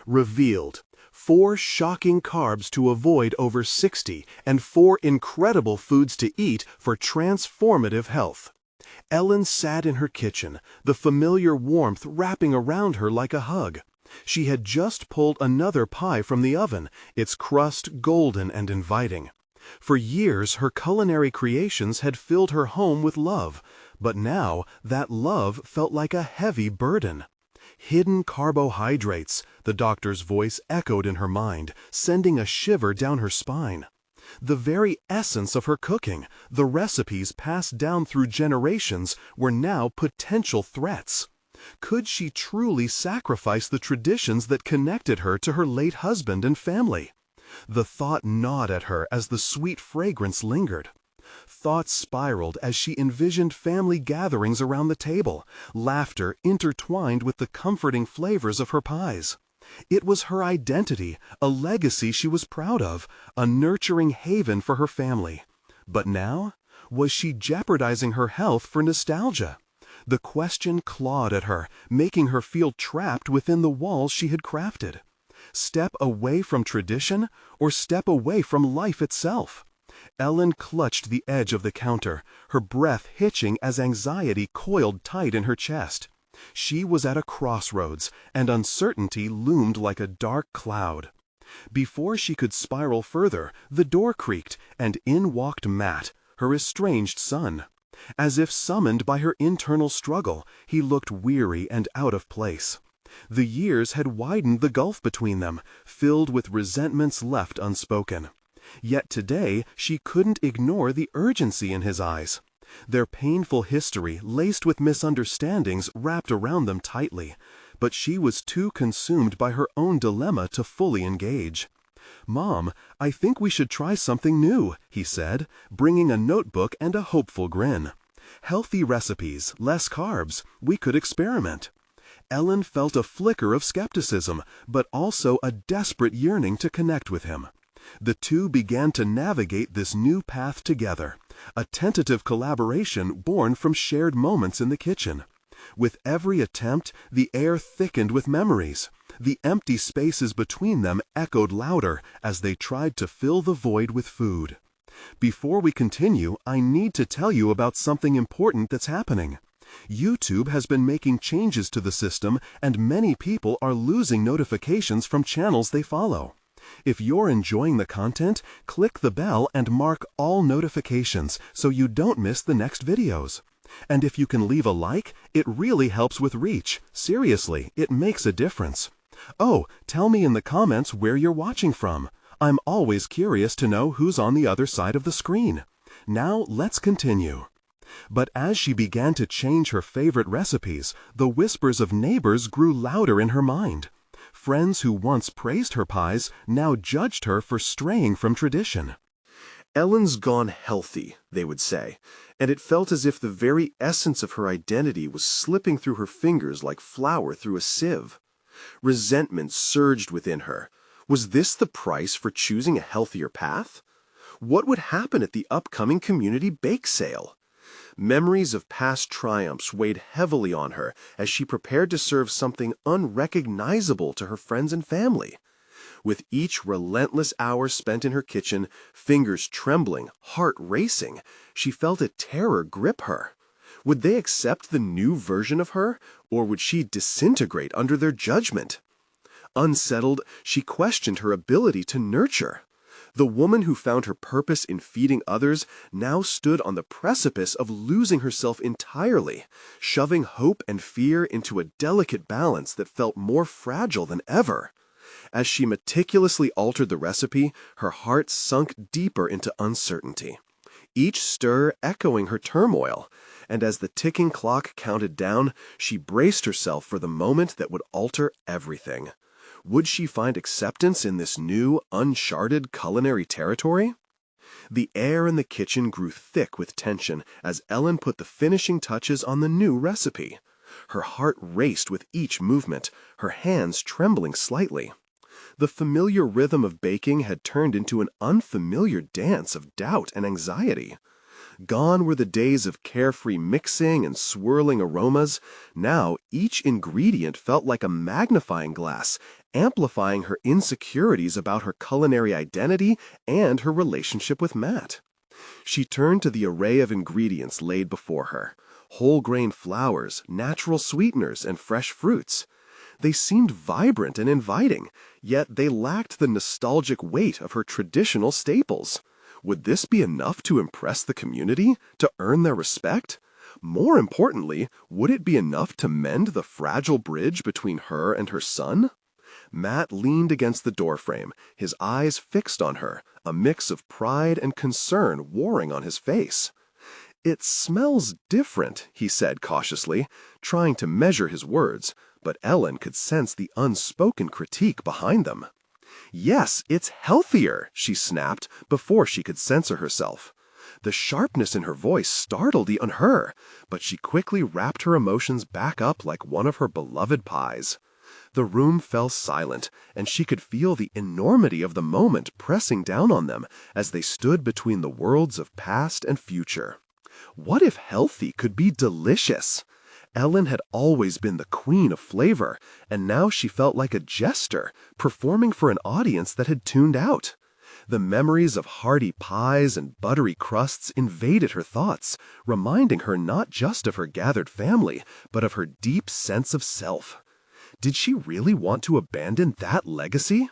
Revealed: 4 shocking carbs to avoid over 60 and 4 incredible foods to eat for transformative health. Ellen sat in her kitchen, the familiar warmth wrapping around her like a hug. She had just pulled another pie from the oven, its crust golden and inviting. For years, her culinary creations had filled her home with love, but now that love felt like a heavy burden. Hidden carbohydrates, the doctor's voice echoed in her mind, sending a shiver down her spine. The very essence of her cooking, the recipes passed down through generations, were now potential threats. Could she truly sacrifice the traditions that connected her to her late husband and family? The thought gnawed at her as the sweet fragrance lingered. Thoughts spiraled as she envisioned family gatherings around the table, laughter intertwined with the comforting flavors of her pies. It was her identity, a legacy she was proud of, a nurturing haven for her family. But now, was she jeopardizing her health for nostalgia? The question clawed at her, making her feel trapped within the walls she had crafted. Step away from tradition, or step away from life itself? Ellen clutched the edge of the counter, her breath hitching as anxiety coiled tight in her chest. She was at a crossroads, and uncertainty loomed like a dark cloud. Before she could spiral further, the door creaked, and in walked Matt, her estranged son. As if summoned by her internal struggle, he looked weary and out of place. The years had widened the gulf between them, filled with resentments left unspoken. Yet today she couldn't ignore the urgency in his eyes. Their painful history, laced with misunderstandings, wrapped around them tightly, but she was too consumed by her own dilemma to fully engage. "Mom, I think we should try something new," he said, bringing a notebook and a hopeful grin. "Healthy recipes, less carbs, we could experiment." Ellen felt a flicker of skepticism, but also a desperate yearning to connect with him. The two began to navigate this new path together, a tentative collaboration born from shared moments in the kitchen. With every attempt, the air thickened with memories. The empty spaces between them echoed louder as they tried to fill the void with food. Before we continue, I need to tell you about something important that's happening. YouTube has been making changes to the system, and many people are losing notifications from channels they follow. If you're enjoying the content, click the bell and mark all notifications so you don't miss the next videos. And if you can leave a like, it really helps with reach. Seriously, it makes a difference. Oh, tell me in the comments where you're watching from. I'm always curious to know who's on the other side of the screen. Now let's continue. But as she began to change her favorite recipes, the whispers of neighbors grew louder in her mind. Friends who once praised her pies now judged her for straying from tradition. "Ellen's gone healthy," they would say, and it felt as if the very essence of her identity was slipping through her fingers like flour through a sieve. Resentment surged within her. Was this the price for choosing a healthier path? What would happen at the upcoming community bake sale? Memories of past triumphs weighed heavily on her as she prepared to serve something unrecognizable to her friends and family. With each relentless hour spent in her kitchen, fingers trembling, heart racing, she felt a terror grip her. Would they accept the new version of her, or would she disintegrate under their judgment? Unsettled, she questioned her ability to nurture. The woman who found her purpose in feeding others now stood on the precipice of losing herself entirely, shoving hope and fear into a delicate balance that felt more fragile than ever. As she meticulously altered the recipe, her heart sunk deeper into uncertainty, each stir echoing her turmoil, and as the ticking clock counted down, she braced herself for the moment that would alter everything. Would she find acceptance in this new, uncharted culinary territory? The air in the kitchen grew thick with tension as Ellen put the finishing touches on the new recipe. Her heart raced with each movement, her hands trembling slightly. The familiar rhythm of baking had turned into an unfamiliar dance of doubt and anxiety. Gone were the days of carefree mixing and swirling aromas. Now each ingredient felt like a magnifying glass, amplifying her insecurities about her culinary identity and her relationship with Matt. She turned to the array of ingredients laid before her: whole grain flours, natural sweeteners, and fresh fruits. They seemed vibrant and inviting, yet they lacked the nostalgic weight of her traditional staples. Would this be enough to impress the community, to earn their respect? More importantly, would it be enough to mend the fragile bridge between her and her son? Matt leaned against the doorframe, his eyes fixed on her, a mix of pride and concern warring on his face. "It smells different," he said cautiously, trying to measure his words, but Ellen could sense the unspoken critique behind them. "Yes, it's healthier," she snapped before she could censor herself. The sharpness in her voice startled even her, but she quickly wrapped her emotions back up like one of her beloved pies. The room fell silent, and she could feel the enormity of the moment pressing down on them as they stood between the worlds of past and future. What if healthy could be delicious? Ellen had always been the queen of flavor, and now she felt like a jester, performing for an audience that had tuned out. The memories of hearty pies and buttery crusts invaded her thoughts, reminding her not just of her gathered family, but of her deep sense of self. Did she really want to abandon that legacy?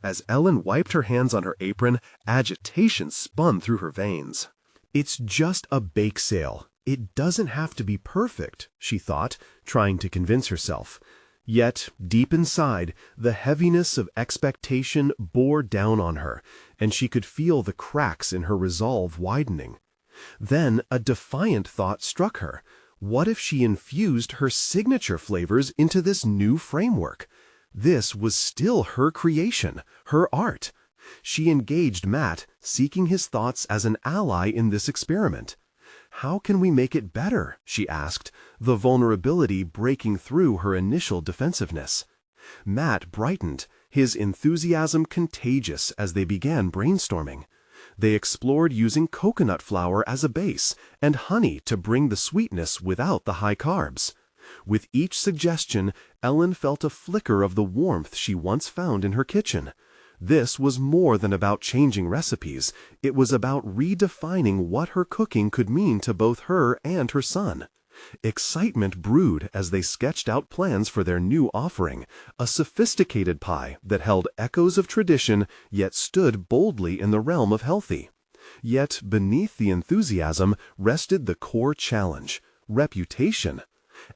As Ellen wiped her hands on her apron, agitation spun through her veins. "It's just a bake sale. It doesn't have to be perfect," she thought, trying to convince herself. Yet, deep inside, the heaviness of expectation bore down on her, and she could feel the cracks in her resolve widening. Then a defiant thought struck her. What if she infused her signature flavors into this new framework? This was still her creation, her art. She engaged Matt, seeking his thoughts as an ally in this experiment. "How can we make it better?" she asked, the vulnerability breaking through her initial defensiveness. Matt brightened, his enthusiasm contagious as they began brainstorming. They explored using coconut flour as a base and honey to bring the sweetness without the high carbs. With each suggestion, Ellen felt a flicker of the warmth she once found in her kitchen. This was more than about changing recipes. It was about redefining what her cooking could mean to both her and her son. Excitement brewed as they sketched out plans for their new offering, a sophisticated pie that held echoes of tradition yet stood boldly in the realm of healthy. Yet beneath the enthusiasm rested the core challenge: reputation.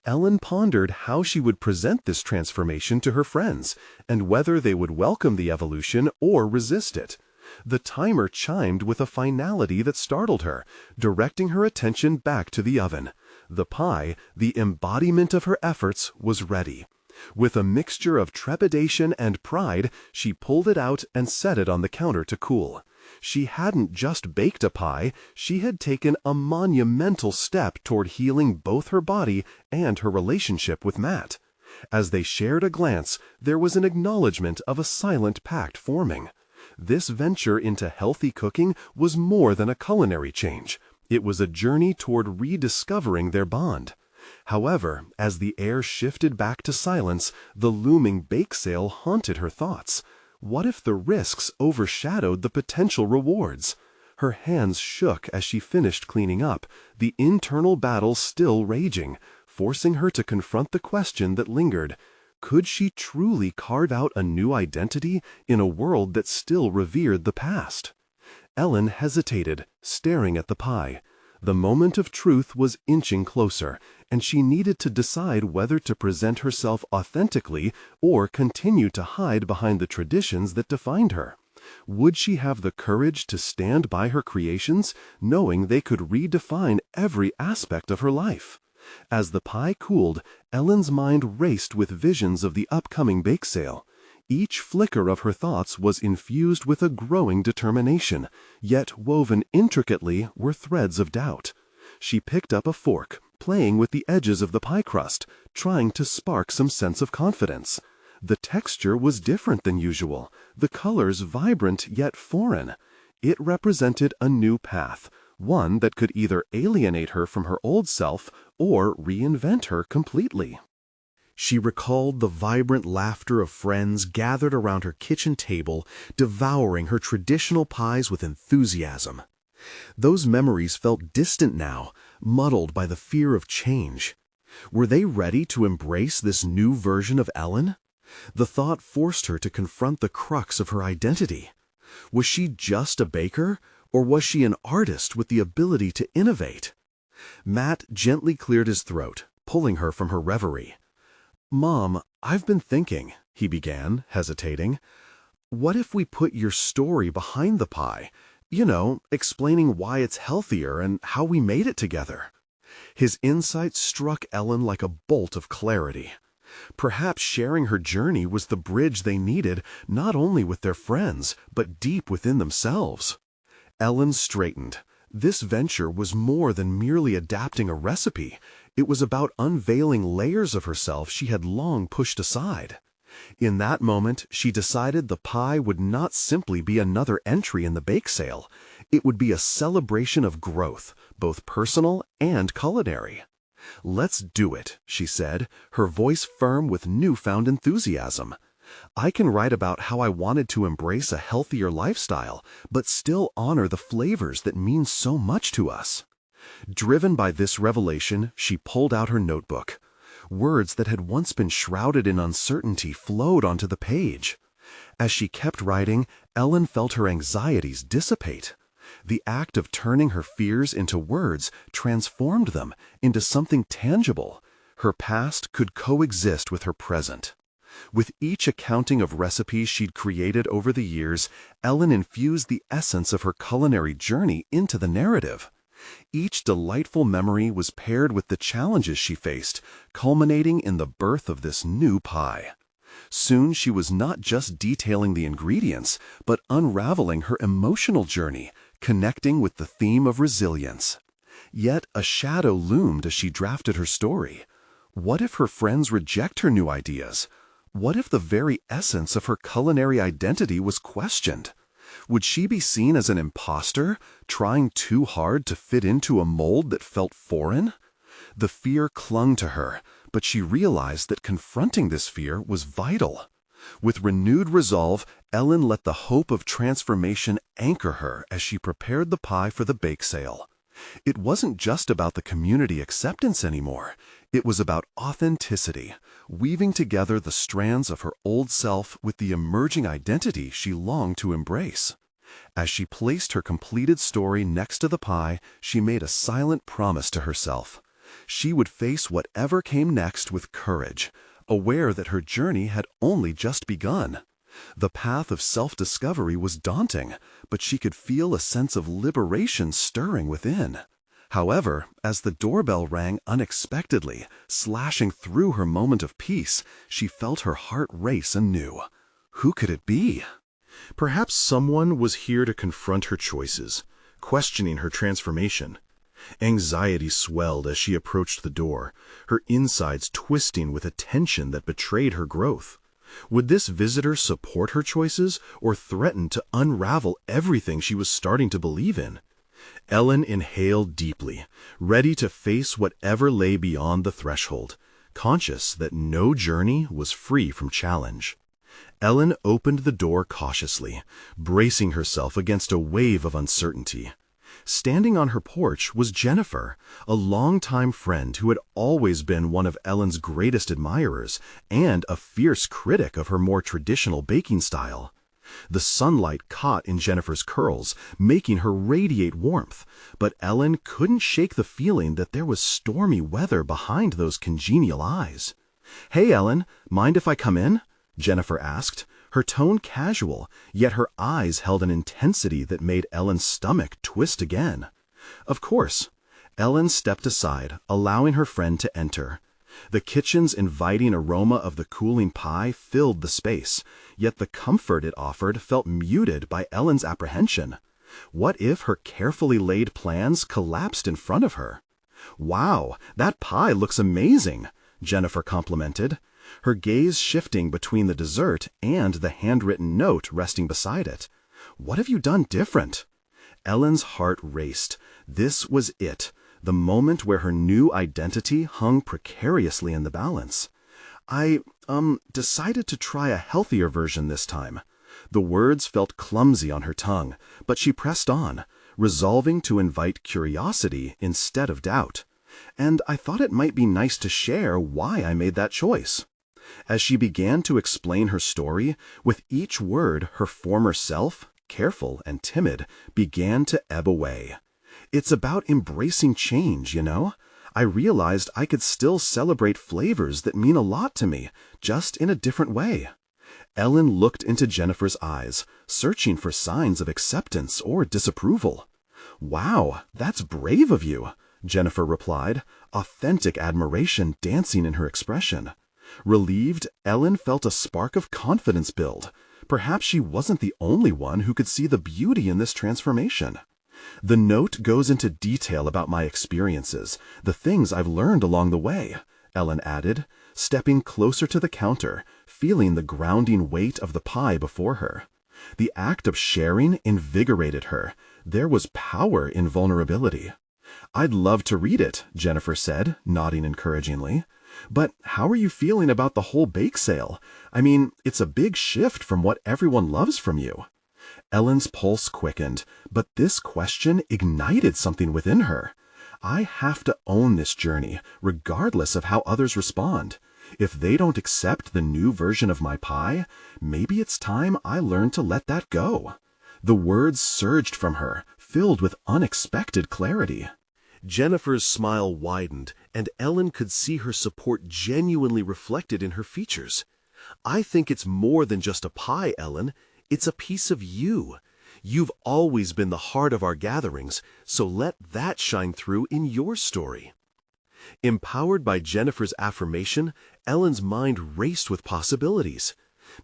Ellen pondered how she would present this transformation to her friends, and whether they would welcome the evolution or resist it. The timer chimed with a finality that startled her, directing her attention back to the oven. The pie, the embodiment of her efforts, was ready. With a mixture of trepidation and pride, she pulled it out and set it on the counter to cool. She hadn't just baked a pie, she had taken a monumental step toward healing both her body and her relationship with Matt. As they shared a glance, there was an acknowledgement of a silent pact forming. This venture into healthy cooking was more than a culinary change. It was a journey toward rediscovering their bond. However, as the air shifted back to silence, the looming bake sale haunted her thoughts. What if the risks overshadowed the potential rewards? Her hands shook as she finished cleaning up, the internal battle still raging, forcing her to confront the question that lingered. Could she truly carve out a new identity in a world that still revered the past? Ellen hesitated, staring at the pie. The moment of truth was inching closer, and she needed to decide whether to present herself authentically or continue to hide behind the traditions that defined her. Would she have the courage to stand by her creations, knowing they could redefine every aspect of her life? As the pie cooled, Ellen's mind raced with visions of the upcoming bake sale. Each flicker of her thoughts was infused with a growing determination, yet woven intricately were threads of doubt. She picked up a fork, playing with the edges of the pie crust, trying to spark some sense of confidence. The texture was different than usual, the colors vibrant yet foreign. It represented a new path, one that could either alienate her from her old self or reinvent her completely. She recalled the vibrant laughter of friends gathered around her kitchen table, devouring her traditional pies with enthusiasm. Those memories felt distant now, muddled by the fear of change. Were they ready to embrace this new version of Ellen? The thought forced her to confront the crux of her identity. Was she just a baker, or was she an artist with the ability to innovate? Matt gently cleared his throat, pulling her from her reverie. "Mom, I've been thinking," he began, hesitating. "What if we put your story behind the pie? You know, explaining why it's healthier and how we made it together." His insight struck Ellen like a bolt of clarity. Perhaps sharing her journey was the bridge they needed, not only with their friends, but deep within themselves. Ellen straightened. This venture was more than merely adapting a recipe. It was about unveiling layers of herself she had long pushed aside. In that moment, she decided the pie would not simply be another entry in the bake sale. It would be a celebration of growth, both personal and culinary. "Let's do it," she said, her voice firm with newfound enthusiasm. "I can write about how I wanted to embrace a healthier lifestyle, but still honor the flavors that mean so much to us." Driven by this revelation, she pulled out her notebook. Words that had once been shrouded in uncertainty flowed onto the page. As she kept writing, Ellen felt her anxieties dissipate. The act of turning her fears into words transformed them into something tangible. Her past could coexist with her present. With each accounting of recipes she'd created over the years, Ellen infused the essence of her culinary journey into the narrative. Each delightful memory was paired with the challenges she faced, culminating in the birth of this new pie. Soon she was not just detailing the ingredients, but unraveling her emotional journey, connecting with the theme of resilience. Yet a shadow loomed as she drafted her story. What if her friends reject her new ideas? What if the very essence of her culinary identity was questioned? Would she be seen as an imposter, trying too hard to fit into a mold that felt foreign? The fear clung to her, but she realized that confronting this fear was vital. With renewed resolve, Ellen let the hope of transformation anchor her as she prepared the pie for the bake sale. It wasn't just about the community acceptance anymore. It was about authenticity, weaving together the strands of her old self with the emerging identity she longed to embrace. As she placed her completed story next to the pie, she made a silent promise to herself. She would face whatever came next with courage, aware that her journey had only just begun. The path of self-discovery was daunting, but she could feel a sense of liberation stirring within. However, as the doorbell rang unexpectedly, slashing through her moment of peace, she felt her heart race anew. Who could it be? Perhaps someone was here to confront her choices, questioning her transformation. Anxiety swelled as she approached the door, her insides twisting with a tension that betrayed her growth. Would this visitor support her choices or threaten to unravel everything she was starting to believe in? Ellen inhaled deeply, ready to face whatever lay beyond the threshold, conscious that no journey was free from challenge. Ellen opened the door cautiously, bracing herself against a wave of uncertainty. Standing on her porch was Jennifer, a longtime friend who had always been one of Ellen's greatest admirers and a fierce critic of her more traditional baking style. The sunlight caught in Jennifer's curls, making her radiate warmth, but Ellen couldn't shake the feeling that there was stormy weather behind those congenial eyes. "Hey, Ellen, mind if I come in?" Jennifer asked, her tone casual, yet her eyes held an intensity that made Ellen's stomach twist again. Of course. Ellen stepped aside, allowing her friend to enter. The kitchen's inviting aroma of the cooling pie filled the space, yet the comfort it offered felt muted by Ellen's apprehension. What if her carefully laid plans collapsed in front of her? "Wow, that pie looks amazing," Jennifer complimented, her gaze shifting between the dessert and the handwritten note resting beside it. "What have you done different?" Ellen's heart raced. This was it, the moment where her new identity hung precariously in the balance. I decided to try a healthier version this time. The words felt clumsy on her tongue, but she pressed on, resolving to invite curiosity instead of doubt. And I thought it might be nice to share why I made that choice. As she began to explain her story, with each word her former self, careful and timid, began to ebb away. It's about embracing change, you know? I realized I could still celebrate flavors that mean a lot to me, just in a different way. Ellen looked into Jennifer's eyes, searching for signs of acceptance or disapproval. "Wow, that's brave of you," Jennifer replied, authentic admiration dancing in her expression. Relieved, Ellen felt a spark of confidence build. Perhaps she wasn't the only one who could see the beauty in this transformation. "The note goes into detail about my experiences, the things I've learned along the way," Ellen added, stepping closer to the counter, feeling the grounding weight of the pie before her. The act of sharing invigorated her. There was power in vulnerability. "I'd love to read it," Jennifer said, nodding encouragingly. "But how are you feeling about the whole bake sale? I mean, it's a big shift from what everyone loves from you." Ellen's pulse quickened, but this question ignited something within her. I have to own this journey, regardless of how others respond. If they don't accept the new version of my pie, maybe it's time I learned to let that go. The words surged from her, filled with unexpected clarity. Jennifer's smile widened, and Ellen could see her support genuinely reflected in her features. "I think it's more than just a pie, Ellen. It's a piece of you. You've always been the heart of our gatherings, so let that shine through in your story." Empowered by Jennifer's affirmation, Ellen's mind raced with possibilities.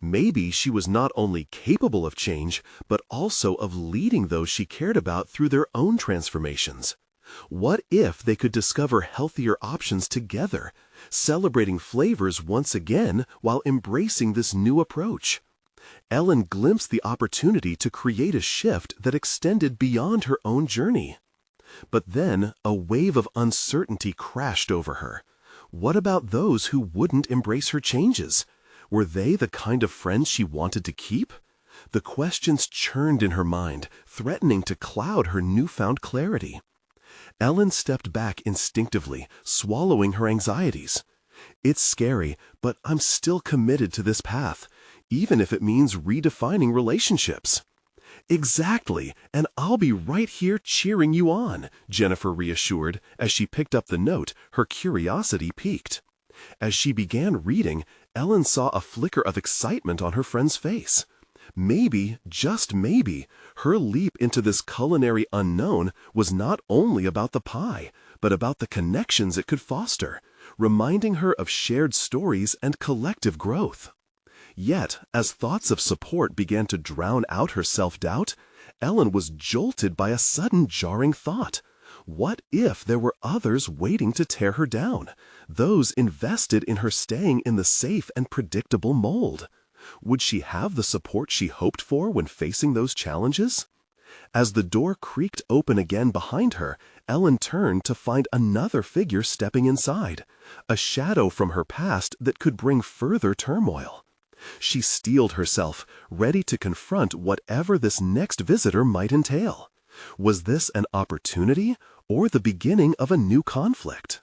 Maybe she was not only capable of change, but also of leading those she cared about through their own transformations. What if they could discover healthier options together, celebrating flavors once again while embracing this new approach? Ellen glimpsed the opportunity to create a shift that extended beyond her own journey. But then a wave of uncertainty crashed over her. What about those who wouldn't embrace her changes? Were they the kind of friends she wanted to keep? The questions churned in her mind, threatening to cloud her newfound clarity. Ellen stepped back instinctively, swallowing her anxieties. "It's scary, but I'm still committed to this path, even if it means redefining relationships." "Exactly, and I'll be right here cheering you on," Jennifer reassured as she picked up the note, her curiosity piqued. As she began reading, Ellen saw a flicker of excitement on her friend's face. Maybe, just maybe, her leap into this culinary unknown was not only about the pie, but about the connections it could foster, reminding her of shared stories and collective growth. Yet, as thoughts of support began to drown out her self-doubt, Ellen was jolted by a sudden jarring thought. What if there were others waiting to tear her down, those invested in her staying in the safe and predictable mold? Would she have the support she hoped for when facing those challenges? As the door creaked open again behind her, Ellen turned to find another figure stepping inside, a shadow from her past that could bring further turmoil. She steeled herself, ready to confront whatever this next visitor might entail. Was this an opportunity or the beginning of a new conflict?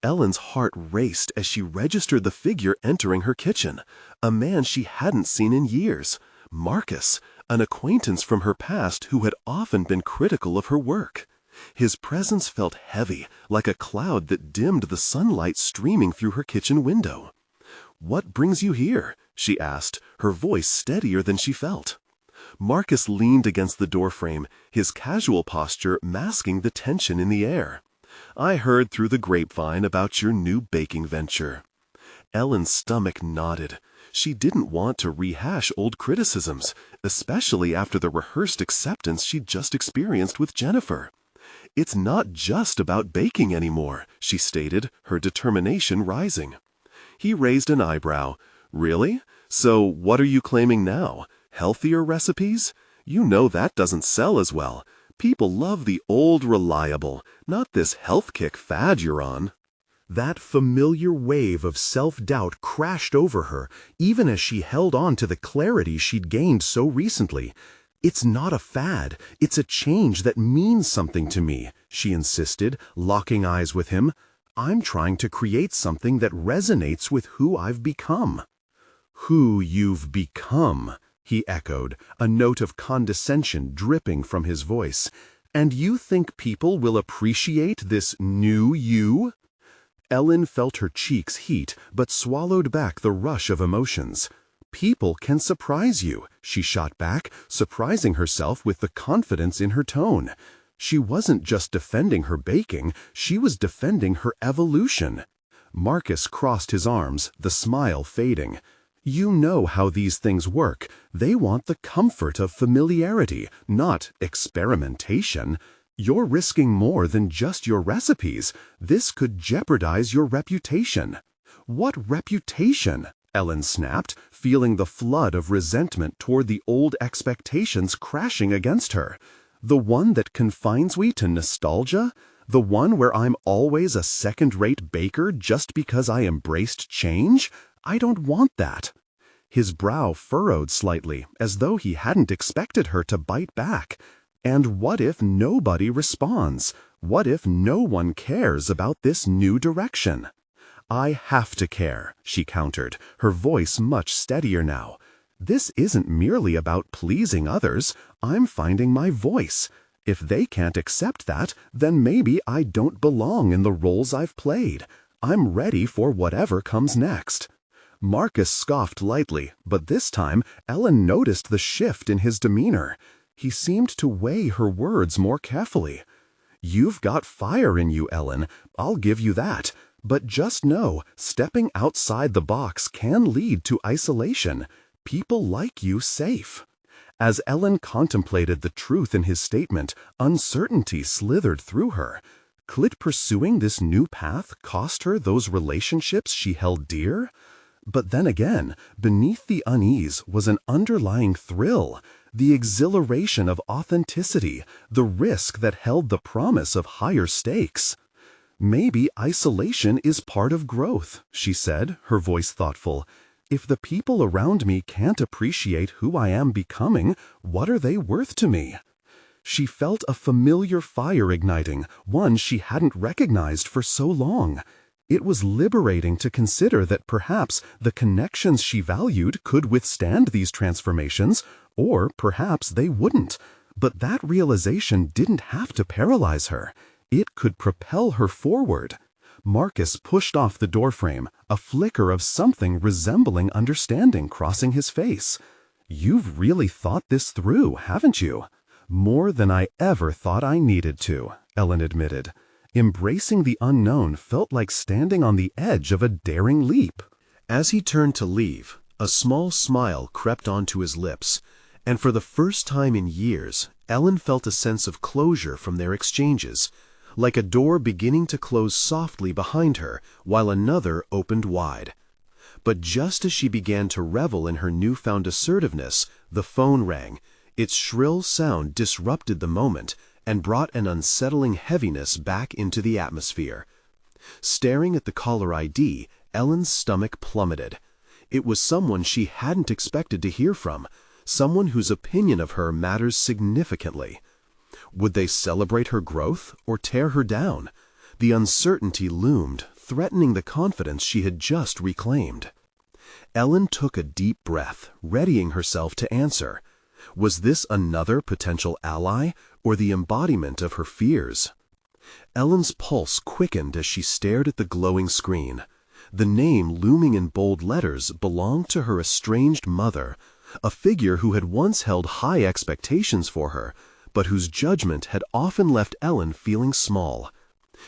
Ellen's heart raced as she registered the figure entering her kitchen, a man she hadn't seen in years, Marcus, an acquaintance from her past who had often been critical of her work. His presence felt heavy, like a cloud that dimmed the sunlight streaming through her kitchen window. "What brings you here?" she asked, her voice steadier than she felt. Marcus leaned against the doorframe, his casual posture masking the tension in the air. "I heard through the grapevine about your new baking venture." Ellen's stomach nodded. She didn't want to rehash old criticisms, especially after the rehearsed acceptance she'd just experienced with Jennifer. "It's not just about baking anymore," she stated, her determination rising. He raised an eyebrow. "Really? So what are you claiming now? Healthier recipes? You know that doesn't sell as well. People love the old reliable, not this health kick fad you're on. That familiar wave of self-doubt crashed over her, even as she held on to the clarity she'd gained so recently. "It's not a fad, it's a change that means something to me," she insisted, locking eyes with him. "I'm trying to create something that resonates with who I've become." "Who you've become," he echoed, a note of condescension dripping from his voice. "And you think people will appreciate this new you?" Ellen felt her cheeks heat, but swallowed back the rush of emotions. "People can surprise you," she shot back, surprising herself with the confidence in her tone. She wasn't just defending her baking, she was defending her evolution. Marcus crossed his arms, the smile fading. "You know how these things work. They want the comfort of familiarity, not experimentation. You're risking more than just your recipes. This could jeopardize your reputation." "What reputation?" Ellen snapped, feeling the flood of resentment toward the old expectations crashing against her. "The one that confines me to nostalgia? The one where I'm always a second-rate baker just because I embraced change? I don't want that." His brow furrowed slightly, as though he hadn't expected her to bite back. "And what if nobody responds? What if no one cares about this new direction?" "I have to care," she countered, her voice much steadier now. "This isn't merely about pleasing others. I'm finding my voice. If they can't accept that, then maybe I don't belong in the roles I've played. I'm ready for whatever comes next." Marcus scoffed lightly, but this time Ellen noticed the shift in his demeanor. He seemed to weigh her words more carefully. "You've got fire in you, Ellen. I'll give you that. But just know, stepping outside the box can lead to isolation. People like you safe." As Ellen contemplated the truth in his statement, uncertainty slithered through her. Could pursuing this new path cost her those relationships she held dear? But then again, beneath the unease was an underlying thrill, the exhilaration of authenticity, the risk that held the promise of higher stakes. "Maybe isolation is part of growth," she said, her voice thoughtful. "If the people around me can't appreciate who I am becoming, what are they worth to me?" She felt a familiar fire igniting, one she hadn't recognized for so long. It was liberating to consider that perhaps the connections she valued could withstand these transformations, or perhaps they wouldn't. But that realization didn't have to paralyze her. It could propel her forward. Marcus pushed off the doorframe, a flicker of something resembling understanding crossing his face. "You've really thought this through, haven't you?" "More than I ever thought I needed to," Ellen admitted. Embracing the unknown felt like standing on the edge of a daring leap. As he turned to leave, a small smile crept onto his lips, and for the first time in years, Ellen felt a sense of closure from their exchanges, like a door beginning to close softly behind her while another opened wide. But just as she began to revel in her newfound assertiveness, the phone rang. Its shrill sound disrupted the moment and brought an unsettling heaviness back into the atmosphere. Staring at the caller ID, Ellen's stomach plummeted. It was someone she hadn't expected to hear from, someone whose opinion of her matters significantly. Would they celebrate her growth or tear her down? The uncertainty loomed, threatening the confidence she had just reclaimed. Ellen took a deep breath, readying herself to answer. Was this another potential ally, or the embodiment of her fears? Ellen's pulse quickened as she stared at the glowing screen. The name looming in bold letters belonged to her estranged mother, a figure who had once held high expectations for her, but whose judgment had often left Ellen feeling small.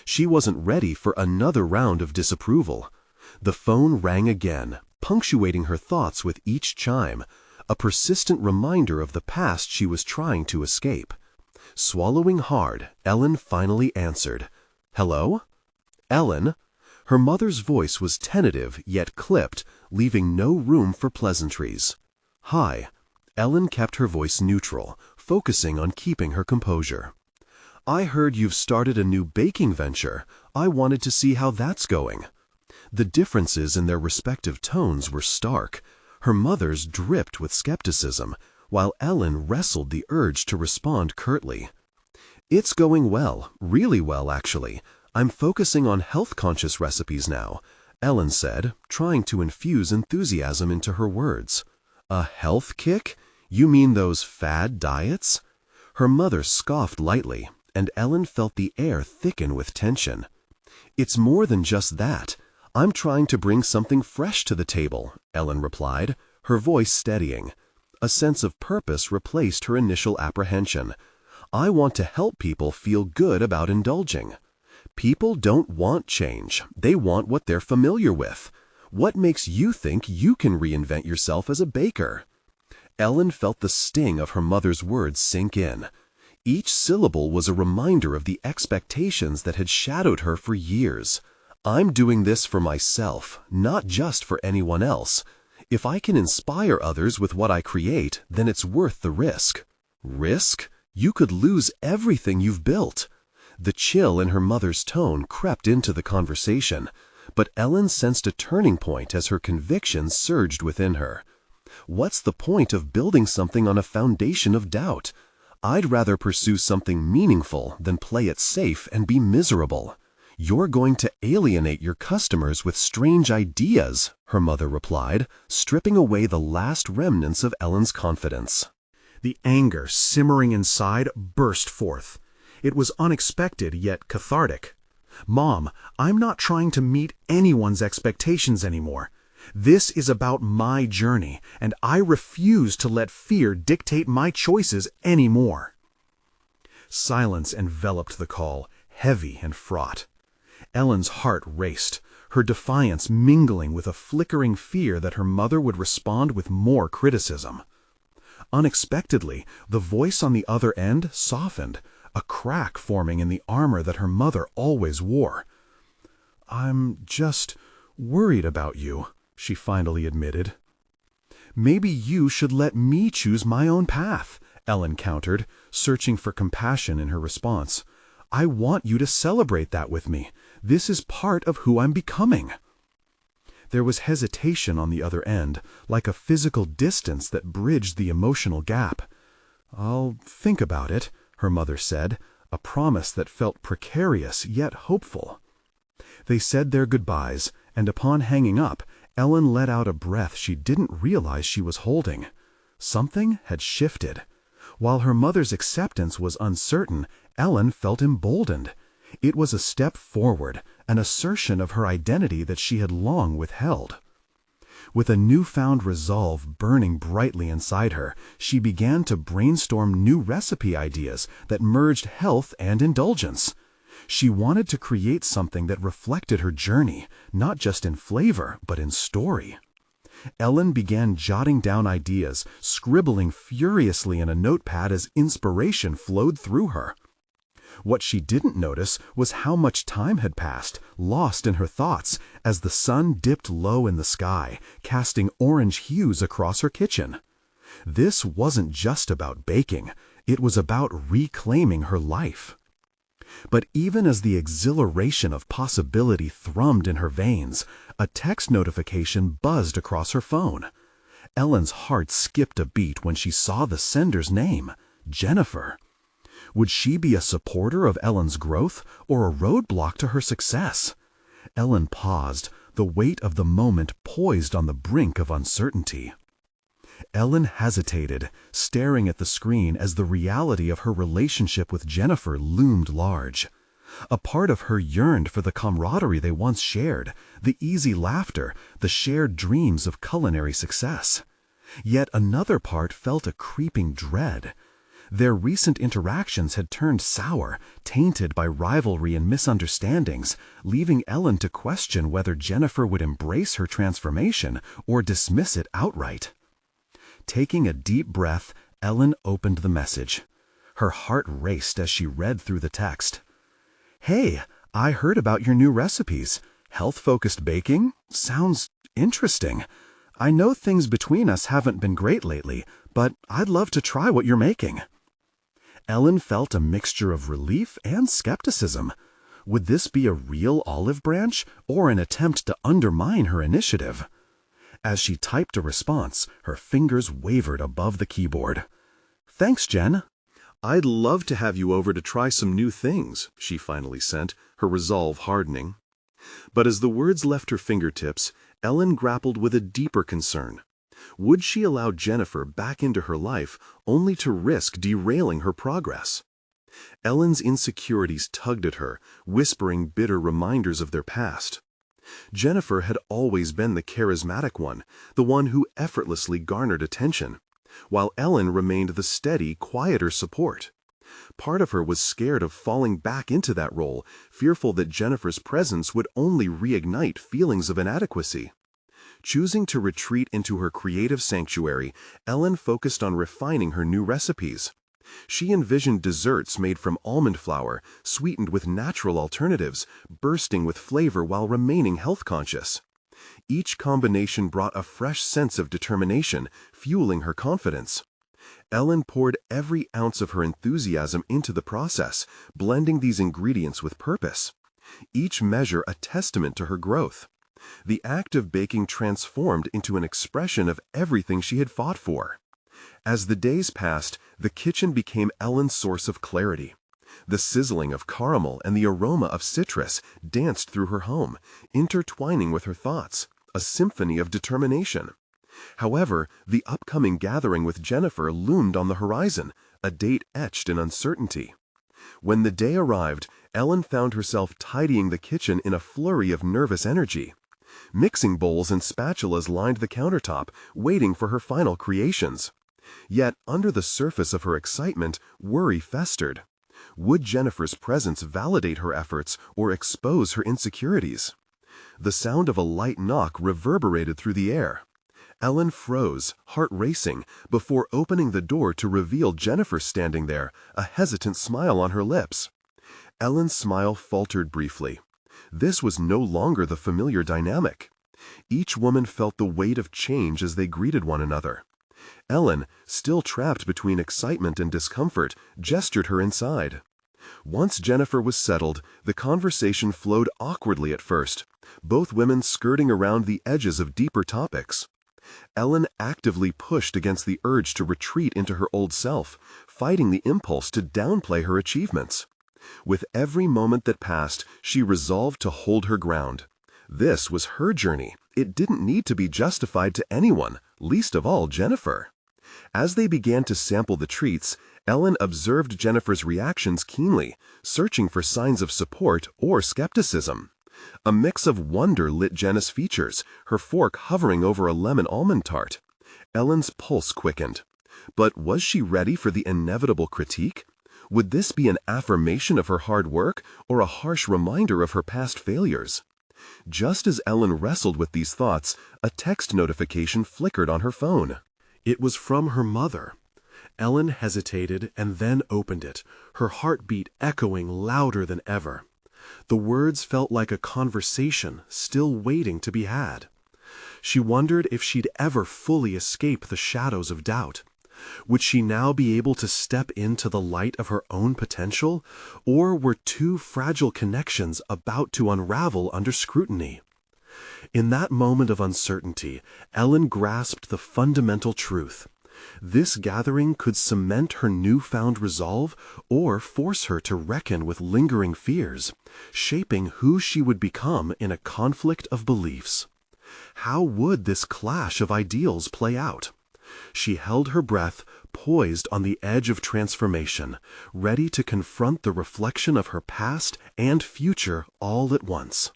She wasn't ready for another round of disapproval. The phone rang again, punctuating her thoughts with each chime, a persistent reminder of the past she was trying to escape. Swallowing hard, Ellen finally answered. "Hello?" "Ellen?" Her mother's voice was tentative yet clipped, leaving no room for pleasantries. "Hi." Ellen kept her voice neutral, focusing on keeping her composure. "I heard you've started a new baking venture. I wanted to see how that's going." The differences in their respective tones were stark. Her mother's dripped with skepticism, while Ellen wrestled the urge to respond curtly. "It's going well, really well actually. I'm focusing on health-conscious recipes now," Ellen said, trying to infuse enthusiasm into her words. "A health kick? You mean those fad diets?" Her mother scoffed lightly, and Ellen felt the air thicken with tension. "It's more than just that. I'm trying to bring something fresh to the table," Ellen replied, her voice steadying. A sense of purpose replaced her initial apprehension. "I want to help people feel good about indulging." People don't want change. They want what they're familiar with. What makes you think you can reinvent yourself as a baker? Ellen felt the sting of her mother's words sink in. Each syllable was a reminder of the expectations that had shadowed her for years. "I'm doing this for myself, not just for anyone else. If I can inspire others with what I create, then it's worth the risk." Risk? You could lose everything you've built. The chill in her mother's tone crept into the conversation, but Ellen sensed a turning point as her conviction surged within her. "What's the point of building something on a foundation of doubt? I'd rather pursue something meaningful than play it safe and be miserable." "You're going to alienate your customers with strange ideas," her mother replied, stripping away the last remnants of Ellen's confidence. The anger simmering inside burst forth. It was unexpected yet cathartic. "Mom, I'm not trying to meet anyone's expectations anymore. This is about my journey, and I refuse to let fear dictate my choices anymore." Silence enveloped the call, heavy and fraught. Ellen's heart raced, her defiance mingling with a flickering fear that her mother would respond with more criticism. Unexpectedly, the voice on the other end softened, a crack forming in the armor that her mother always wore. "I'm just worried about you," she finally admitted. "Maybe you should let me choose my own path," Ellen countered, searching for compassion in her response. "I want you to celebrate that with me. This is part of who I'm becoming." There was hesitation on the other end, like a physical distance that bridged the emotional gap. "I'll think about it," her mother said, a promise that felt precarious yet hopeful. They said their goodbyes, and upon hanging up, Ellen let out a breath she didn't realize she was holding. Something had shifted. While her mother's acceptance was uncertain, Ellen felt emboldened. It was a step forward, an assertion of her identity that she had long withheld. With a newfound resolve burning brightly inside her, she began to brainstorm new recipe ideas that merged health and indulgence. She wanted to create something that reflected her journey, not just in flavor, but in story. Ellen began jotting down ideas, scribbling furiously in a notepad as inspiration flowed through her. What she didn't notice was how much time had passed, lost in her thoughts, as the sun dipped low in the sky, casting orange hues across her kitchen. This wasn't just about baking, it was about reclaiming her life. But even as the exhilaration of possibility thrummed in her veins, a text notification buzzed across her phone. Ellen's heart skipped a beat when she saw the sender's name, Jennifer. Would she be a supporter of Ellen's growth or a roadblock to her success? Ellen paused, the weight of the moment poised on the brink of uncertainty. Ellen hesitated, staring at the screen as the reality of her relationship with Jennifer loomed large. A part of her yearned for the camaraderie they once shared, the easy laughter, the shared dreams of culinary success. Yet another part felt a creeping dread. Their recent interactions had turned sour, tainted by rivalry and misunderstandings, leaving Ellen to question whether Jennifer would embrace her transformation or dismiss it outright. Taking a deep breath, Ellen opened the message. Her heart raced as she read through the text. "Hey, I heard about your new recipes. Health-focused baking? Sounds interesting. I know things between us haven't been great lately, but I'd love to try what you're making." Ellen felt a mixture of relief and skepticism. Would this be a real olive branch or an attempt to undermine her initiative? As she typed a response, her fingers wavered above the keyboard. "Thanks, Jen." "I'd love to have you over to try some new things," she finally sent, her resolve hardening. But as the words left her fingertips, Ellen grappled with a deeper concern. Would she allow Jennifer back into her life only to risk derailing her progress? Ellen's insecurities tugged at her, whispering bitter reminders of their past. Jennifer had always been the charismatic one, the one who effortlessly garnered attention, while Ellen remained the steady, quieter support. Part of her was scared of falling back into that role, fearful that Jennifer's presence would only reignite feelings of inadequacy. Choosing to retreat into her creative sanctuary, Ellen focused on refining her new recipes. She envisioned desserts made from almond flour, sweetened with natural alternatives, bursting with flavor while remaining health-conscious. Each combination brought a fresh sense of determination, fueling her confidence. Ellen poured every ounce of her enthusiasm into the process, blending these ingredients with purpose. Each measure a testament to her growth. The act of baking transformed into an expression of everything she had fought for. As the days passed, the kitchen became Ellen's source of clarity. The sizzling of caramel and the aroma of citrus danced through her home, intertwining with her thoughts, a symphony of determination. However, the upcoming gathering with Jennifer loomed on the horizon, a date etched in uncertainty. When the day arrived, Ellen found herself tidying the kitchen in a flurry of nervous energy. Mixing bowls and spatulas lined the countertop, waiting for her final creations. Yet, under the surface of her excitement, worry festered. Would Jennifer's presence validate her efforts or expose her insecurities? The sound of a light knock reverberated through the air. Ellen froze, heart racing, before opening the door to reveal Jennifer standing there, a hesitant smile on her lips. Ellen's smile faltered briefly. This was no longer the familiar dynamic. Each woman felt the weight of change as they greeted one another. Ellen, still trapped between excitement and discomfort, gestured her inside. Once Jennifer was settled, the conversation flowed awkwardly at first, both women skirting around the edges of deeper topics. Ellen actively pushed against the urge to retreat into her old self, fighting the impulse to downplay her achievements. With every moment that passed, she resolved to hold her ground. This was her journey. It didn't need to be justified to anyone, least of all Jennifer. As they began to sample the treats, Ellen observed Jennifer's reactions keenly, searching for signs of support or skepticism. A mix of wonder lit Jenna's features, her fork hovering over a lemon almond tart. Ellen's pulse quickened. But was she ready for the inevitable critique? Would this be an affirmation of her hard work or a harsh reminder of her past failures? Just as Ellen wrestled with these thoughts, a text notification flickered on her phone. It was from her mother. Ellen hesitated and then opened it, her heartbeat echoing louder than ever. The words felt like a conversation still waiting to be had. She wondered if she'd ever fully escape the shadows of doubt. Would she now be able to step into the light of her own potential, or were two fragile connections about to unravel under scrutiny? In that moment of uncertainty, Ellen grasped the fundamental truth. This gathering could cement her newfound resolve or force her to reckon with lingering fears, shaping who she would become in a conflict of beliefs. How would this clash of ideals play out? She held her breath, poised on the edge of transformation, ready to confront the reflection of her past and future all at once.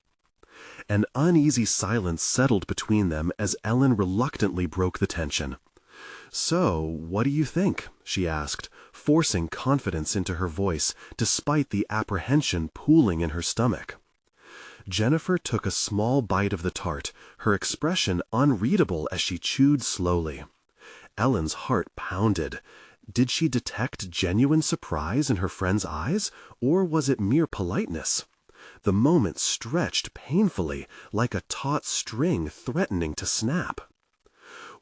An uneasy silence settled between them as Ellen reluctantly broke the tension. "So, what do you think?" she asked, forcing confidence into her voice, despite the apprehension pooling in her stomach. Jennifer took a small bite of the tart, her expression unreadable as she chewed slowly. Ellen's heart pounded. Did she detect genuine surprise in her friend's eyes, or was it mere politeness? The moment stretched painfully, like a taut string threatening to snap.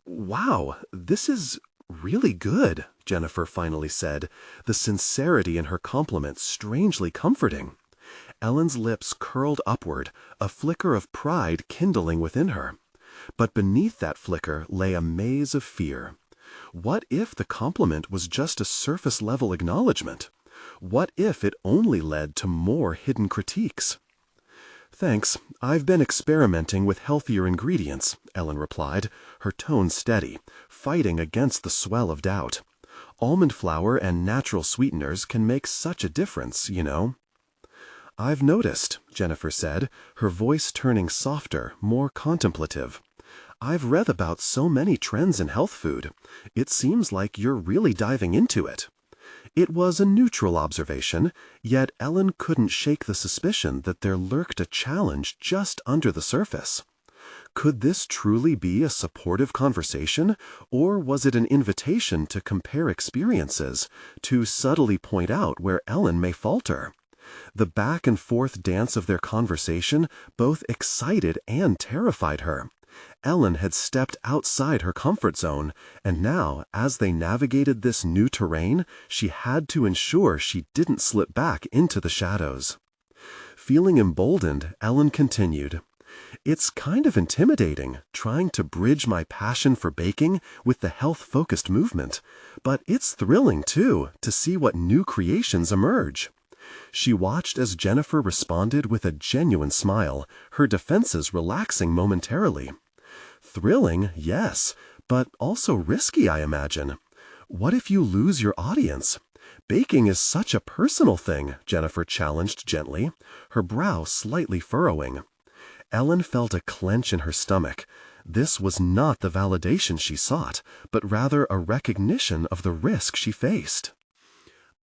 "Wow, this is Really good, Jennifer finally said, the sincerity in her compliment strangely comforting. Ellen's lips curled upward, a flicker of pride kindling within her. But beneath that flicker lay a maze of fear. What if the compliment was just a surface-level acknowledgement? What if it only led to more hidden critiques? "Thanks, I've been experimenting with healthier ingredients," Ellen replied, her tone steady, fighting against the swell of doubt. "Almond flour and natural sweeteners can make such a difference, you know." "I've noticed," Jennifer said, her voice turning softer, more contemplative. "I've read about so many trends in health food. It seems like you're really diving into it." It was a neutral observation, yet Ellen couldn't shake the suspicion that there lurked a challenge just under the surface. Could this truly be a supportive conversation, or was it an invitation to compare experiences, to subtly point out where Ellen may falter? The back-and-forth dance of their conversation both excited and terrified her. Ellen had stepped outside her comfort zone, and now, as they navigated this new terrain, she had to ensure she didn't slip back into the shadows. Feeling emboldened, Ellen continued, "It's kind of intimidating, trying to bridge my passion for baking with the health-focused movement, but it's thrilling, too, to see what new creations emerge." She watched as Jennifer responded with a genuine smile, her defenses relaxing momentarily. "Thrilling, yes, but also risky, I imagine. What if you lose your audience? Baking is such a personal thing," Jennifer challenged gently, her brow slightly furrowing. Ellen felt a clench in her stomach. This was not the validation she sought, but rather a recognition of the risk she faced.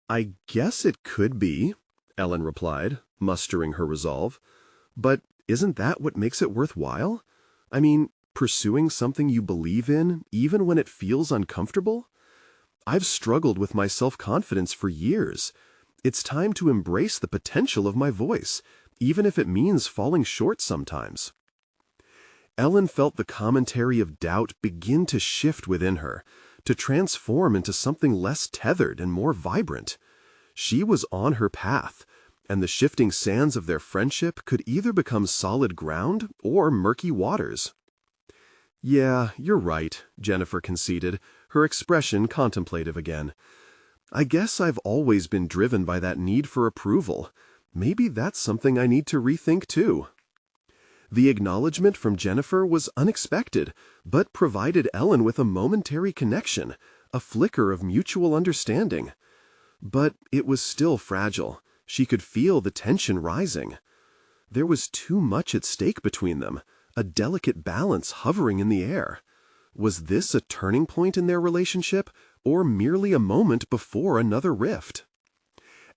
"I guess it could be," Ellen replied, mustering her resolve. "But isn't that what makes it worthwhile? I mean, pursuing something you believe in, even when it feels uncomfortable? I've struggled with my self-confidence for years. It's time to embrace the potential of my voice, even if it means falling short sometimes." Ellen felt the commentary of doubt begin to shift within her, to transform into something less tethered and more vibrant. She was on her path, and the shifting sands of their friendship could either become solid ground or murky waters. "Yeah, you're right," Jennifer conceded, her expression contemplative again. "I guess I've always been driven by that need for approval. Maybe that's something I need to rethink too." The acknowledgement from Jennifer was unexpected, but provided Ellen with a momentary connection, a flicker of mutual understanding. But it was still fragile. She could feel the tension rising. There was too much at stake between them, a delicate balance hovering in the air. Was this a turning point in their relationship, or merely a moment before another rift?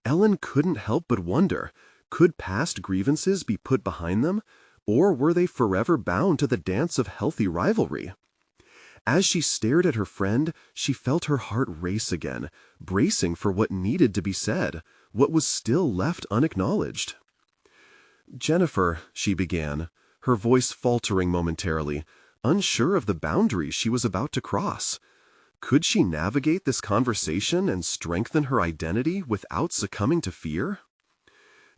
Ellen couldn't help but wonder, could past grievances be put behind them, or were they forever bound to the dance of healthy rivalry? As she stared at her friend, she felt her heart race again, bracing for what needed to be said, what was still left unacknowledged. "Jennifer," she began, her voice faltering momentarily, unsure of the boundaries she was about to cross. Could she navigate this conversation and strengthen her identity without succumbing to fear?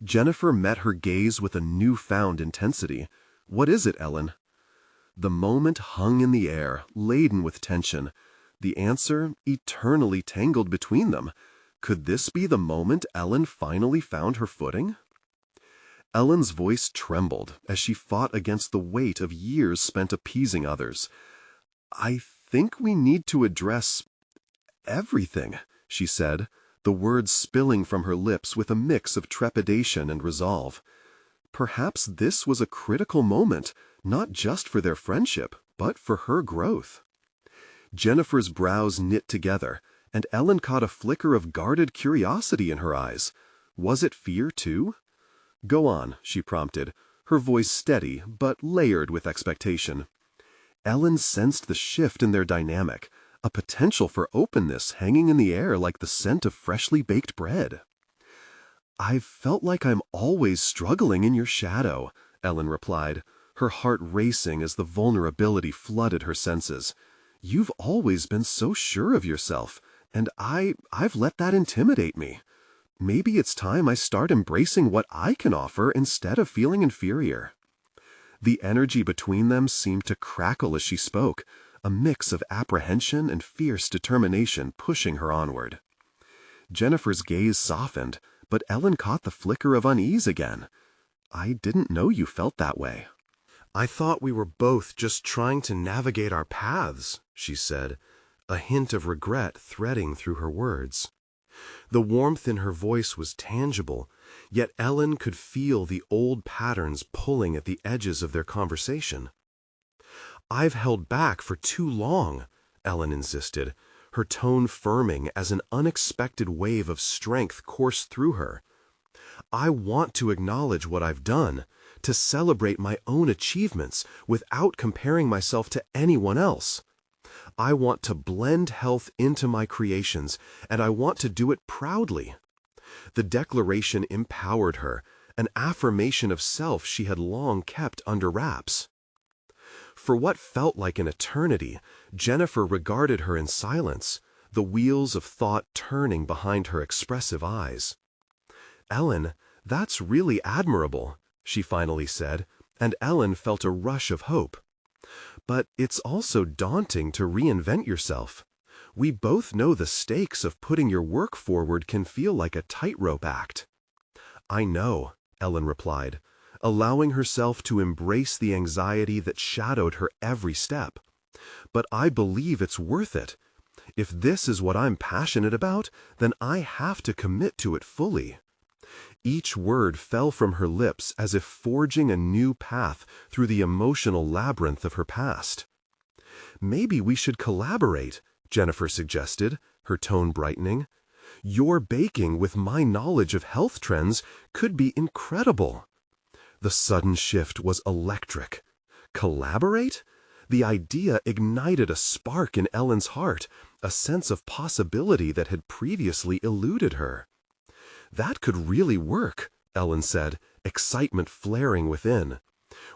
Jennifer met her gaze with a newfound intensity. "What is it, Ellen?" The moment hung in the air, laden with tension. The answer eternally tangled between them. Could this be the moment Ellen finally found her footing? Ellen's voice trembled as she fought against the weight of years spent appeasing others. "I think we need to address everything," she said, the words spilling from her lips with a mix of trepidation and resolve. Perhaps this was a critical moment, not just for their friendship, but for her growth. Jennifer's brows knit together, and Ellen caught a flicker of guarded curiosity in her eyes. Was it fear, too? "Go on," she prompted, her voice steady but layered with expectation. Ellen sensed the shift in their dynamic, a potential for openness hanging in the air like the scent of freshly baked bread. "I've felt like I'm always struggling in your shadow," Ellen replied, her heart racing as the vulnerability flooded her senses. You've always been so sure of yourself, and I've let that intimidate me. Maybe it's time I start embracing what I can offer instead of feeling inferior." The energy between them seemed to crackle as she spoke, a mix of apprehension and fierce determination pushing her onward. Jennifer's gaze softened, but Ellen caught the flicker of unease again. "I didn't know you felt that way." "I thought we were both just trying to navigate our paths," she said, a hint of regret threading through her words. The warmth in her voice was tangible, yet Ellen could feel the old patterns pulling at the edges of their conversation. "I've held back for too long," Ellen insisted, her tone firming as an unexpected wave of strength coursed through her. "I want to acknowledge what I've done, to celebrate my own achievements without comparing myself to anyone else. I want to blend health into my creations, and I want to do it proudly." The declaration empowered her, an affirmation of self she had long kept under wraps. For what felt like an eternity, Jennifer regarded her in silence, the wheels of thought turning behind her expressive eyes. "Ellen, that's really admirable," she finally said, and Ellen felt a rush of hope. "But it's also daunting to reinvent yourself. We both know the stakes of putting your work forward can feel like a tightrope act." "I know," Ellen replied, allowing herself to embrace the anxiety that shadowed her every step. "But I believe it's worth it. If this is what I'm passionate about, then I have to commit to it fully." Each word fell from her lips as if forging a new path through the emotional labyrinth of her past. "Maybe we should collaborate," Jennifer suggested, her tone brightening. "Your baking with my knowledge of health trends could be incredible." The sudden shift was electric. Collaborate? The idea ignited a spark in Ellen's heart, a sense of possibility that had previously eluded her. "That could really work," Ellen said, excitement flaring within.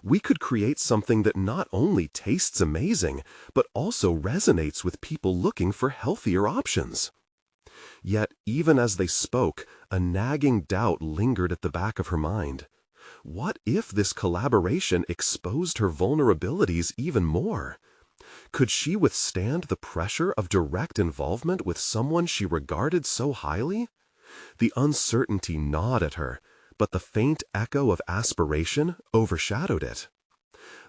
"We could create something that not only tastes amazing, but also resonates with people looking for healthier options." Yet, even as they spoke, a nagging doubt lingered at the back of her mind. What if this collaboration exposed her vulnerabilities even more? Could she withstand the pressure of direct involvement with someone she regarded so highly? The uncertainty gnawed at her, but the faint echo of aspiration overshadowed it.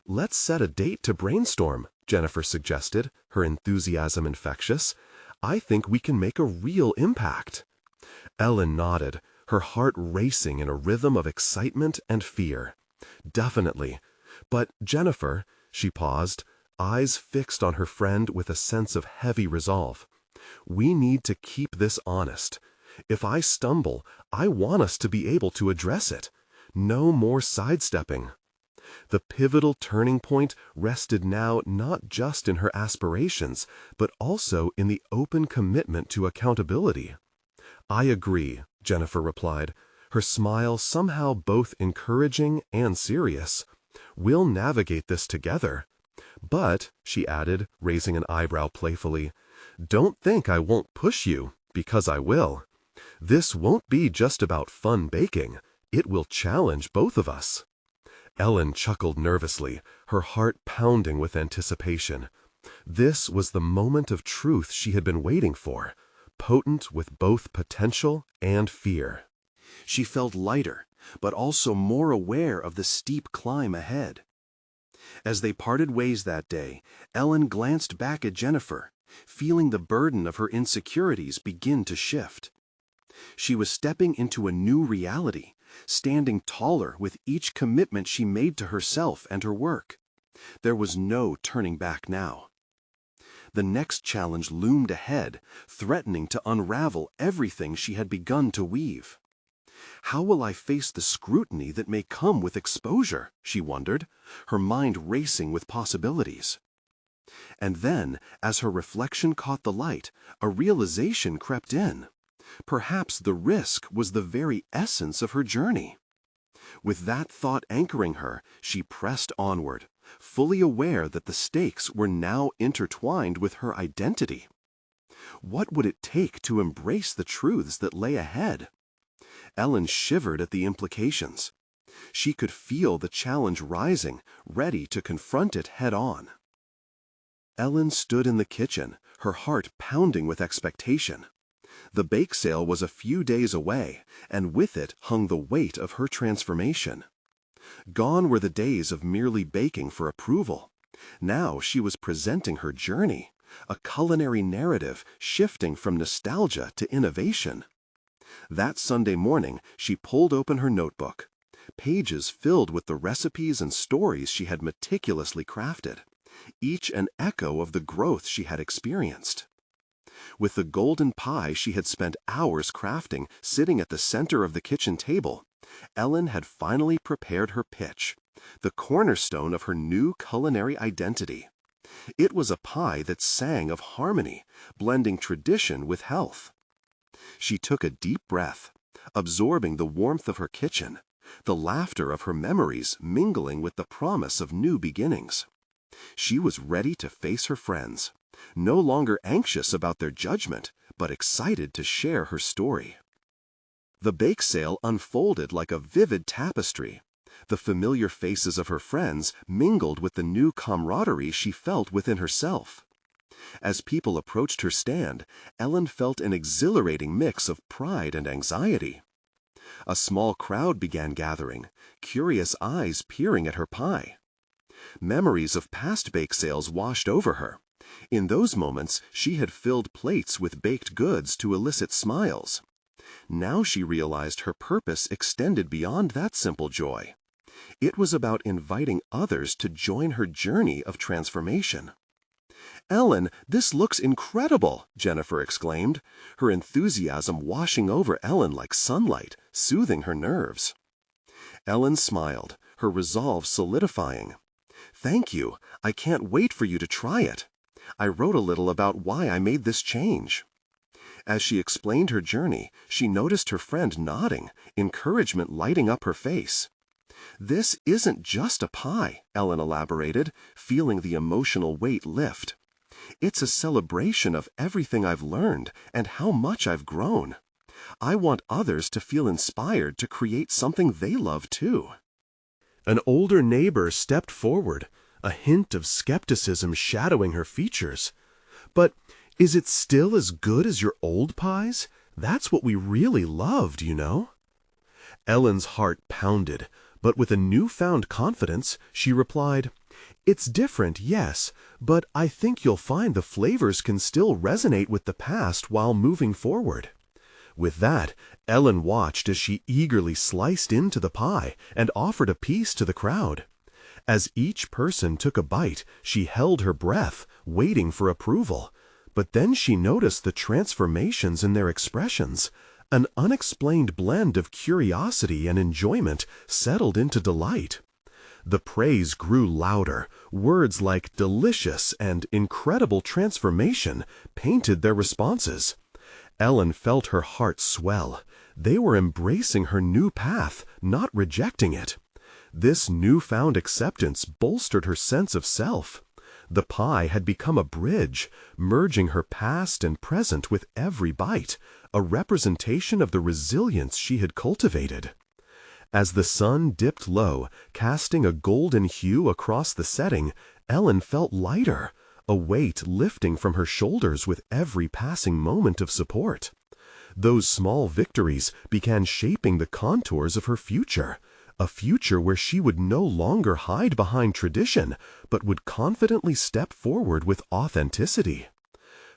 "Let's set a date to brainstorm," Jennifer suggested, her enthusiasm infectious. "I think we can make a real impact." Ellen nodded, her heart racing in a rhythm of excitement and fear. "Definitely. But, Jennifer," she paused, eyes fixed on her friend with a sense of heavy resolve, "we need to keep this honest. If I stumble, I want us to be able to address it. No more sidestepping." The pivotal turning point rested now not just in her aspirations, but also in the open commitment to accountability. "I agree," Jennifer replied, her smile somehow both encouraging and serious. "We'll navigate this together. But," she added, raising an eyebrow playfully, "don't think I won't push you, because I will. This won't be just about fun baking. It will challenge both of us." Ellen chuckled nervously, her heart pounding with anticipation. This was the moment of truth she had been waiting for, potent with both potential and fear. She felt lighter, but also more aware of the steep climb ahead. As they parted ways that day, Ellen glanced back at Jennifer, feeling the burden of her insecurities begin to shift. She was stepping into a new reality, standing taller with each commitment she made to herself and her work. There was no turning back now. The next challenge loomed ahead, threatening to unravel everything she had begun to weave. "How will I face the scrutiny that may come with exposure?" she wondered, her mind racing with possibilities. And then, as her reflection caught the light, a realization crept in. Perhaps the risk was the very essence of her journey. With that thought anchoring her, she pressed onward, fully aware that the stakes were now intertwined with her identity. What would it take to embrace the truths that lay ahead? Ellen shivered at the implications. She could feel the challenge rising, ready to confront it head-on. Ellen stood in the kitchen, her heart pounding with expectation. The bake sale was a few days away, and with it hung the weight of her transformation. Gone were the days of merely baking for approval. Now she was presenting her journey, a culinary narrative shifting from nostalgia to innovation. That Sunday morning, she pulled open her notebook, pages filled with the recipes and stories she had meticulously crafted, each an echo of the growth she had experienced. With the golden pie she had spent hours crafting sitting at the center of the kitchen table, Ellen had finally prepared her pitch, the cornerstone of her new culinary identity. It was a pie that sang of harmony, blending tradition with health. She took a deep breath, absorbing the warmth of her kitchen, the laughter of her memories mingling with the promise of new beginnings. She was ready to face her friends, no longer anxious about their judgment, but excited to share her story. The bake sale unfolded like a vivid tapestry. The familiar faces of her friends mingled with the new camaraderie she felt within herself. As people approached her stand, Ellen felt an exhilarating mix of pride and anxiety. A small crowd began gathering, curious eyes peering at her pie. Memories of past bake sales washed over her. In those moments, she had filled plates with baked goods to elicit smiles. Now she realized her purpose extended beyond that simple joy. It was about inviting others to join her journey of transformation. "Ellen, this looks incredible!" Jennifer exclaimed, her enthusiasm washing over Ellen like sunlight, soothing her nerves. Ellen smiled, her resolve solidifying. "Thank you. I can't wait for you to try it. I wrote a little about why I made this change." As she explained her journey, she noticed her friend nodding, encouragement lighting up her face. "This isn't just a pie," Ellen elaborated, feeling the emotional weight lift. "It's a celebration of everything I've learned and how much I've grown. I want others to feel inspired to create something they love too." An older neighbor stepped forward, a hint of skepticism shadowing her features. "But is it still as good as your old pies? That's what we really loved, you know." Ellen's heart pounded, but with a newfound confidence, she replied, "It's different, yes, but I think you'll find the flavors can still resonate with the past while moving forward." With that, Ellen watched as she eagerly sliced into the pie and offered a piece to the crowd. As each person took a bite, she held her breath, waiting for approval. But then she noticed the transformations in their expressions. An unexplained blend of curiosity and enjoyment settled into delight. The praise grew louder. Words like delicious and incredible transformation painted their responses. Ellen felt her heart swell. They were embracing her new path, not rejecting it. This newfound acceptance bolstered her sense of self. The pie had become a bridge, merging her past and present with every bite, a representation of the resilience she had cultivated. As the sun dipped low, casting a golden hue across the setting, Ellen felt lighter, a weight lifting from her shoulders with every passing moment of support. Those small victories began shaping the contours of her future, a future where she would no longer hide behind tradition, but would confidently step forward with authenticity.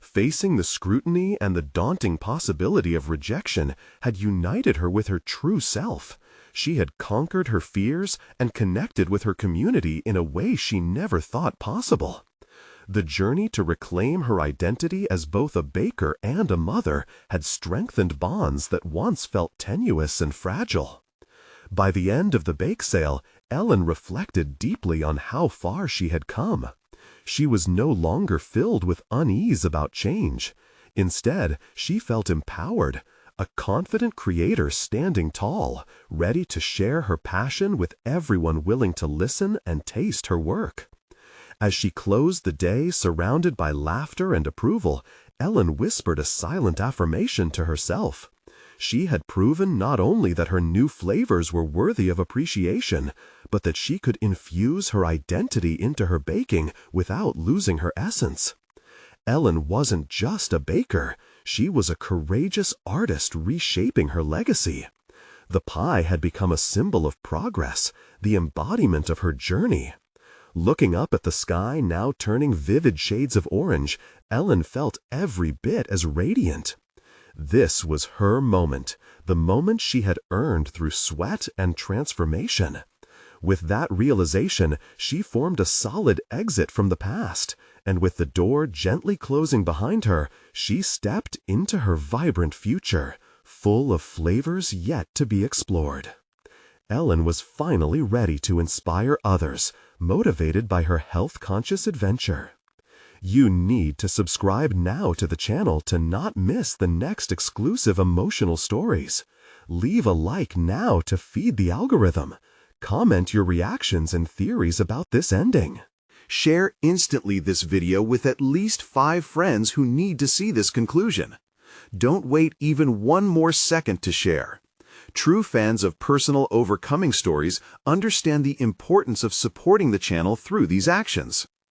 Facing the scrutiny and the daunting possibility of rejection had united her with her true self. She had conquered her fears and connected with her community in a way she never thought possible. The journey to reclaim her identity as both a baker and a mother had strengthened bonds that once felt tenuous and fragile. By the end of the bake sale, Ellen reflected deeply on how far she had come. She was no longer filled with unease about change. Instead, she felt empowered, a confident creator standing tall, ready to share her passion with everyone willing to listen and taste her work. As she closed the day surrounded by laughter and approval, Ellen whispered a silent affirmation to herself. She had proven not only that her new flavors were worthy of appreciation, but that she could infuse her identity into her baking without losing her essence. Ellen wasn't just a baker, she was a courageous artist reshaping her legacy. The pie had become a symbol of progress, the embodiment of her journey. Looking up at the sky now turning vivid shades of orange, Ellen felt every bit as radiant. This was her moment, the moment she had earned through sweat and transformation. With that realization, she formed a solid exit from the past, and with the door gently closing behind her, she stepped into her vibrant future, full of flavors yet to be explored. Ellen was finally ready to inspire others, motivated by her health-conscious adventure. You need to subscribe now to the channel to not miss the next exclusive emotional stories. Leave a like now to feed the algorithm. Comment your reactions and theories about this ending. Share instantly this video with at least 5 friends who need to see this conclusion. Don't wait even one more second to share. True fans of personal overcoming stories understand the importance of supporting the channel through these actions.